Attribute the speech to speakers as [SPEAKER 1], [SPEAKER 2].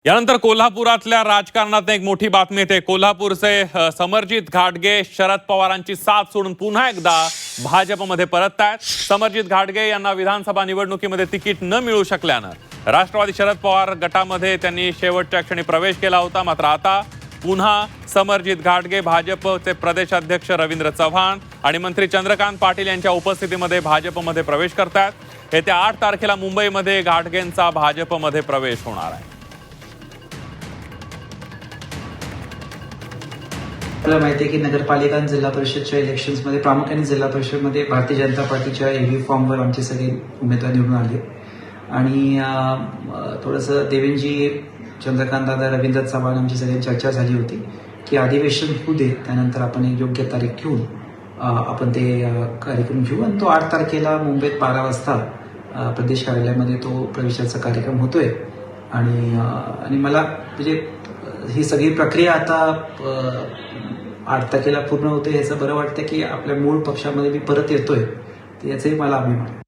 [SPEAKER 1] यानंतर कोल्हापुरातल्या राजकारणात एक मोठी बातमी येते। कोल्हापूरचे समरजित घाटगे शरद पवारांची साथ सोडून पुन्हा एकदा भाजपमध्ये परततायत। समरजित घाटगे यांना विधानसभा निवडणुकीमध्ये तिकीट न मिळू शकल्यानं राष्ट्रवादी शरद पवार गटामध्ये त्यांनी शेवटच्या क्षणी प्रवेश केला होता। मात्र आता पुन्हा समरजित घाटगे भाजपचे प्रदेशाध्यक्ष रवींद्र चव्हाण आणि मंत्री चंद्रकांत पाटील यांच्या उपस्थितीमध्ये भाजपमध्ये प्रवेश करतायत। येत्या 8 तारखेला मुंबईमध्ये घाटगेंचा भाजपमध्ये प्रवेश होणार आहे।
[SPEAKER 2] आपल्याला माहिती आहे की नगरपालिका आणि जिल्हा परिषदच्या इलेक्शन्समध्ये प्रामुख्याने जिल्हा परिषदमध्ये भारतीय जनता पार्टीच्या एव्ही फॉर्मवर आमचे सगळे उमेदवार निवडून आले आणि थोडंसं देवेंजी चंद्रकांत दादा रवींद्र चव्हाण आमची सगळी चर्चा झाली होती की अधिवेशन होऊ दे, त्यानंतर आपण एक योग्य तारीख घेऊन आपण ते कार्यक्रम घेऊ आणि तो 8 तारखेला मुंबईत 12 वाजता प्रदेश कार्यालयामध्ये तो प्रवेशाचा कार्यक्रम होतोय। आणि मला म्हणजे ही सगळी प्रक्रिया आता 8 तारखेला पूर्ण होते, याचं बरं वाटतं की आपल्या मूळ पक्षामध्ये मी परत येतोय, तर याचाही मला अभिमान आहे।